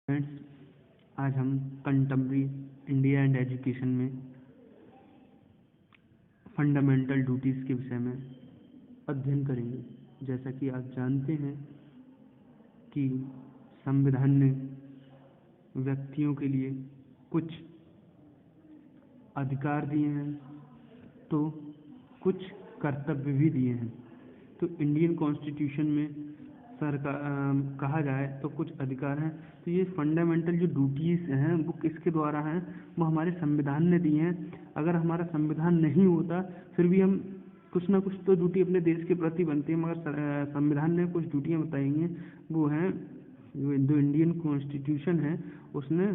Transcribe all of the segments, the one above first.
Friends, आज हम contemporary India and education में फंडामेंटल ड्यूटीज़ के विषय में अध्ययन करेंगे। जैसा कि आप जानते हैं कि संविधान ने व्यक्तियों के लिए कुछ अधिकार दिए हैं तो कुछ कर्तव्य भी दिए हैं। तो इंडियन कॉन्स्टिट्यूशन में कहा जाए तो कुछ अधिकार हैं। तो ये फंडामेंटल जो ड्यूटीज़ हैं वो किसके द्वारा हैं? वो हमारे संविधान ने दी हैं। अगर हमारा संविधान नहीं होता फिर भी हम कुछ ना कुछ तो ड्यूटी अपने देश के प्रति बनती है, मगर संविधान ने कुछ ड्यूटियाँ बताई हैं। वो हैं जो इंडियन कॉन्स्टिट्यूशन है उसने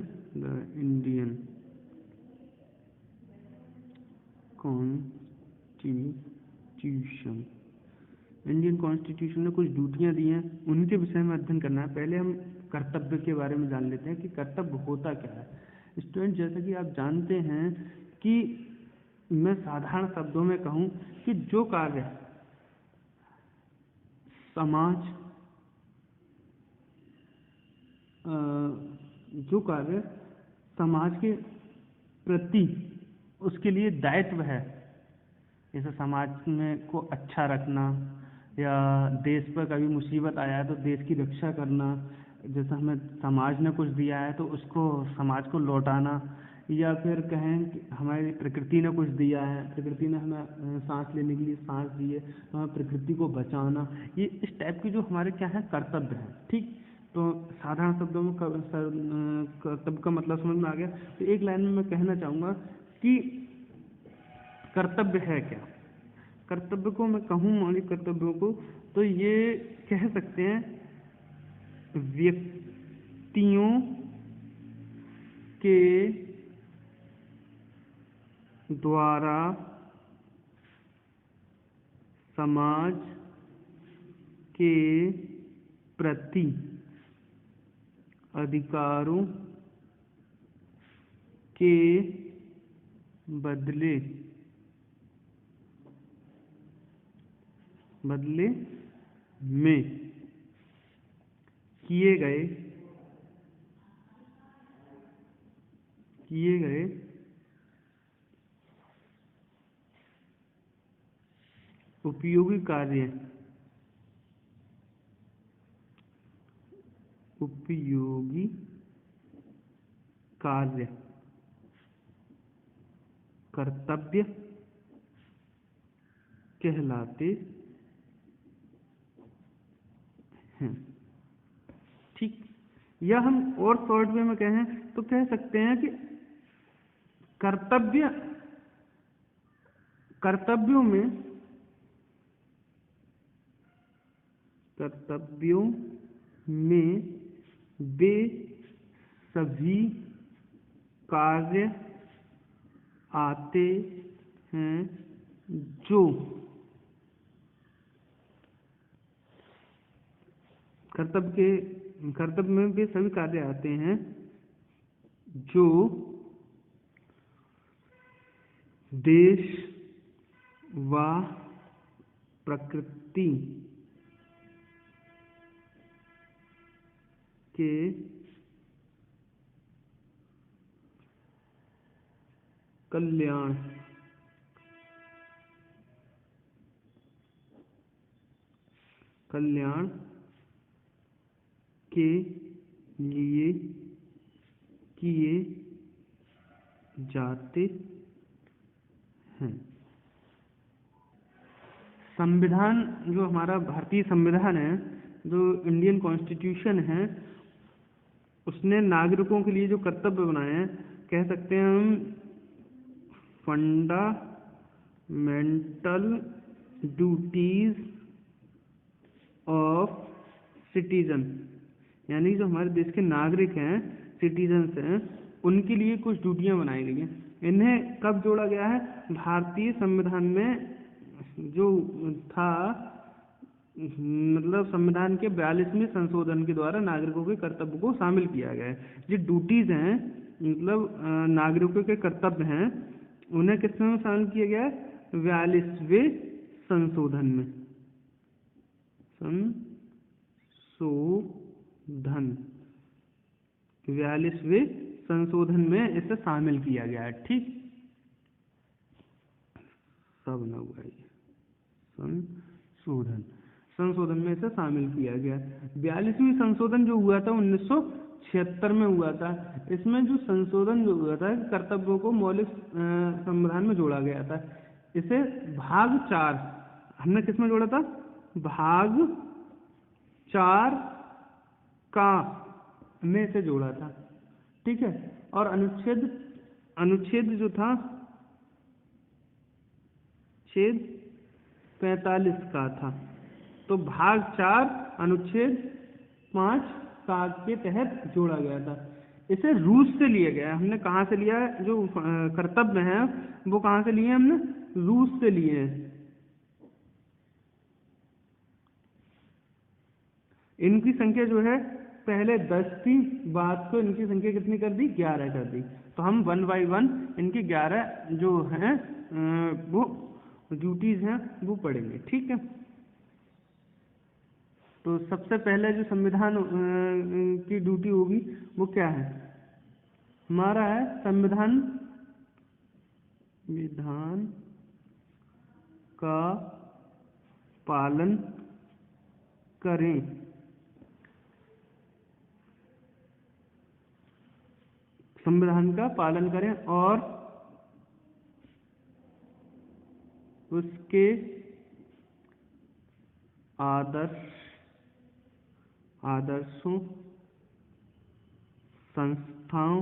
इंडियन कॉन्स्टिट्यूशन ने कुछ ड्यूटियाँ दी हैं, उनके विषय में अध्ययन करना है। पहले हम कर्तव्य के बारे में जान लेते हैं कि कर्तव्य होता क्या है। स्टूडेंट, जैसा कि आप जानते हैं कि मैं साधारण शब्दों में कहूँ कि जो कार्य समाज के प्रति उसके लिए दायित्व है, जैसे समाज में को अच्छा रखना या देश पर कभी मुसीबत आया है तो देश की रक्षा करना, जैसे हमें समाज ने कुछ दिया है तो उसको समाज को लौटाना, या फिर कहें कि हमारी प्रकृति ने कुछ दिया है, प्रकृति ने हमें सांस लेने के लिए सांस दी है तो हमें प्रकृति को बचाना। ये इस टाइप के जो हमारे क्या है कर्तव्य हैं। ठीक, तो साधारण शब्दों में कर्तव्य का मतलब समझ में आ गया। तो एक लाइन में मैं कहना चाहूँगा कि कर्तव्य है क्या। कर्तव्य को मैं कहूँ, मौलिक कर्तव्यों को, तो ये कह सकते हैं व्यक्तियों के द्वारा समाज के प्रति अधिकारों के बदले में किए गए उपयोगी कार्य कर्तव्य कहलाते हैं। ठीक, या हम और शॉर्ट वे में कहें तो कह सकते हैं कि कर्तव्यों में वे सभी कार्य आते हैं जो कर्तव्य में वे सभी कार्य आते हैं जो देश व प्रकृति के कल्याण के लिए किए जाते हैं। संविधान, जो हमारा भारतीय संविधान है, जो इंडियन कॉन्स्टिट्यूशन है, उसने नागरिकों के लिए जो कर्तव्य बनाए हैं, कह सकते हैं हम फंडामेंटल ड्यूटीज ऑफ सिटीजन, यानी जो हमारे देश के नागरिक हैं, सिटीजन्स हैं, उनके लिए कुछ ड्यूटियाँ बनाई गई हैं। इन्हें कब जोड़ा गया है? भारतीय संविधान में जो था, मतलब संविधान के 42वें संशोधन के द्वारा नागरिकों के कर्तव्य को शामिल किया गया है। जो ड्यूटीज हैं, मतलब नागरिकों के कर्तव्य हैं, उन्हें किसमें शामिल किया गया है? 42वें संशोधन में। संशोधन 42वें संशोधन में इसे शामिल किया गया है। ठीक, सब ना हुआ ये संशोधन में इसे शामिल किया गया। 42वीं संशोधन जो हुआ था 1976 में हुआ था। इसमें जो संशोधन जो हुआ था, कर्तव्यों को मौलिक संविधान में जोड़ा गया था। इसे भाग 4 हमने किस में जोड़ा था? भाग 4 का में से जोड़ा था। ठीक है, और अनुच्छेद जो था छेद 45 का था। तो भाग 4 अनुच्छेद 5 का के तहत जोड़ा गया था। इसे रूस से लिया गया। हमने कहाँ से लिया है? जो कर्तव्य हैं वो कहाँ से लिए हैं? हमने रूस से लिए हैं। इनकी संख्या जो है पहले 10 थी, बाद को इनकी संख्या कितनी कर दी? 11 कर दी। तो हम 1 बाई 1 इनकी 11 जो हैं वो ड्यूटीज हैं वो पढ़ेंगे। ठीक है, तो सबसे पहले जो संविधान की ड्यूटी होगी वो क्या है? हमारा है संविधान का पालन करें। संविधान का पालन करें और उसके आदर्शों, संस्थाओं,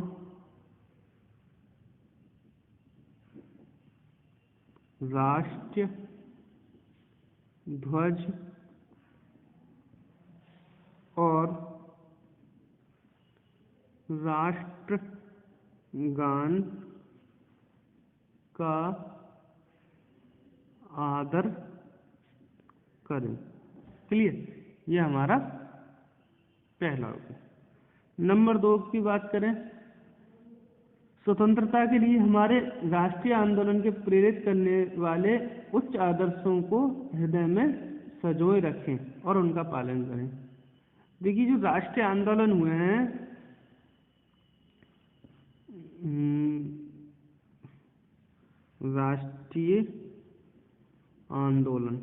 राष्ट्रीय ध्वज और राष्ट्रगान का आदर करें। क्लियर? ये हमारा पहला हो गया। नंबर 2 की बात करें, स्वतंत्रता के लिए हमारे राष्ट्रीय आंदोलन के प्रेरित करने वाले उच्च आदर्शों को हृदय में संजोए रखें और उनका पालन करें। देखिए, जो राष्ट्रीय आंदोलन हुए हैं, राष्ट्रीय आंदोलन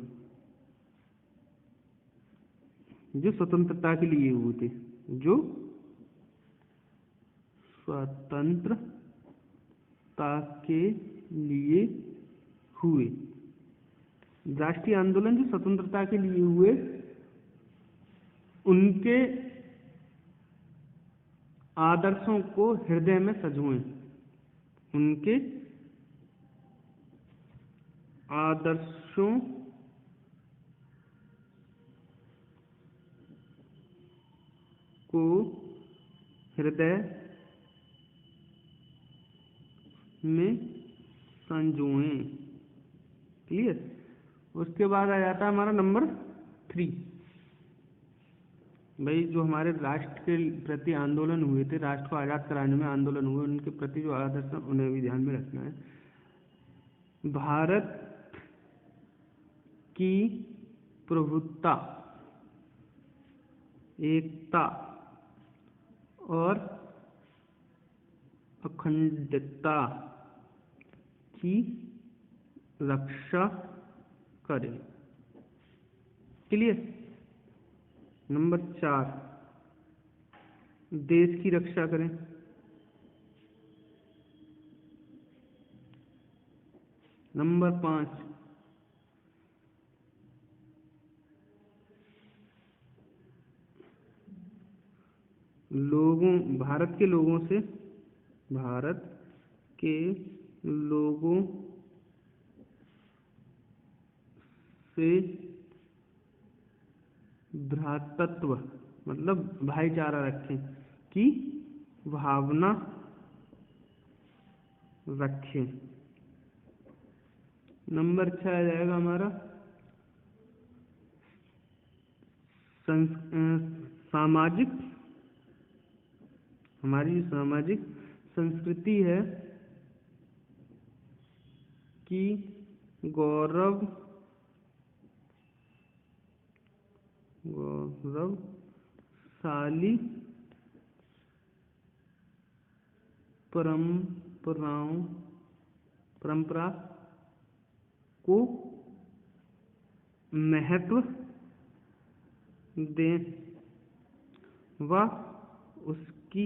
जो स्वतंत्रता के लिए हुए थे, जो स्वतंत्रता के लिए हुए राष्ट्रीय आंदोलन जो स्वतंत्रता के लिए हुए, उनके आदर्शों को हृदय में संजोएं। उनके आदर्शों को हृदय में संजोएं। क्लियर? उसके बाद आ जाता है हमारा नंबर 3। भाई, जो हमारे राष्ट्र के प्रति आंदोलन हुए थे, राष्ट्र को आज़ाद कराने में आंदोलन हुए, उनके प्रति जो आदर्श है उन्हें भी ध्यान में रखना है। भारत की प्रभुत्ता, एकता और अखंडता की रक्षा करें। क्लियर? नंबर 4, देश की रक्षा करें। नंबर 5, भारत के लोगों से भ्रातृत्व मतलब भाईचारा रखें की भावना रखें। नंबर 6 आ जाएगा हमारा हमारी सामाजिक संस्कृति है कि गौरवशाली परंपरा को महत्व दें व उसकी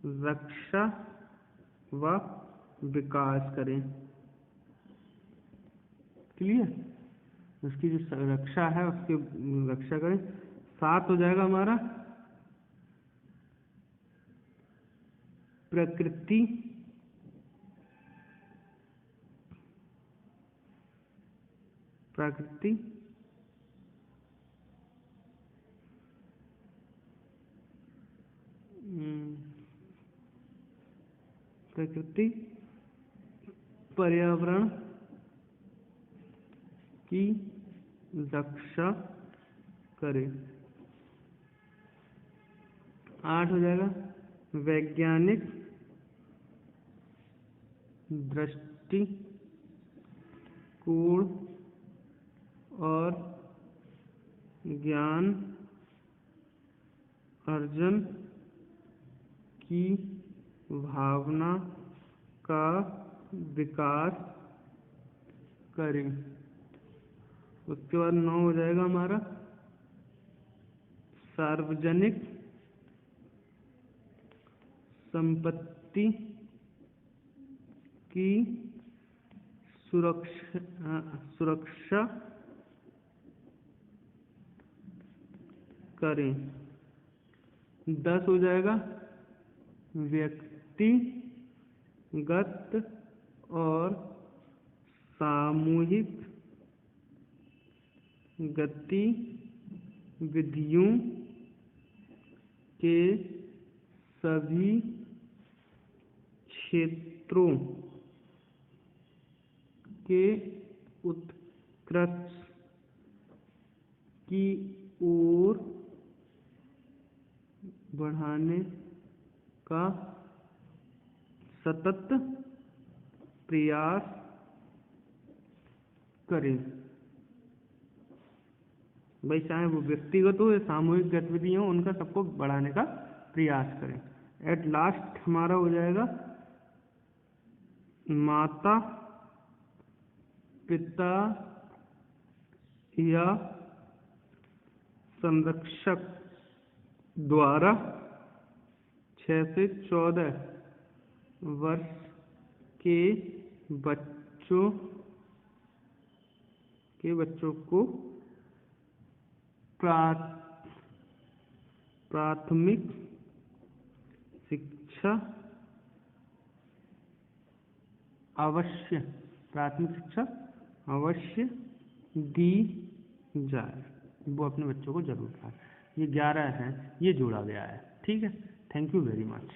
रक्षा व विकास करें। क्लियर? उसकी जो रक्षा है उसकी रक्षा करें। 7 हो जाएगा हमारा प्रकृति पर्यावरण की रक्षा करें। 8 हो जाएगा वैज्ञानिक दृष्टिकोण और ज्ञान अर्जन की भावना का विकास करें। उसके बाद 9 हो जाएगा हमारा सार्वजनिक संपत्ति की सुरक्षा करें। 10 हो जाएगा व्यक्तिगत और सामूहिक गतिविधियों के सभी क्षेत्रों के उत्कर्ष की ओर बढ़ाने का सतत प्रयास करें। भाई चाहे वो व्यक्तिगत हो या सामूहिक गतिविधियां हो, उनका सबको बढ़ाने का प्रयास करें। एट लास्ट हमारा हो जाएगा माता पिता या संरक्षक द्वारा 6 से 14 वर्ष के बच्चों को प्राथमिक शिक्षा अवश्य दी जाए। वो अपने बच्चों को जरूर खाए। ये 11 हैं, ये जोड़ा गया है। ठीक है, थैंक यू वेरी मच।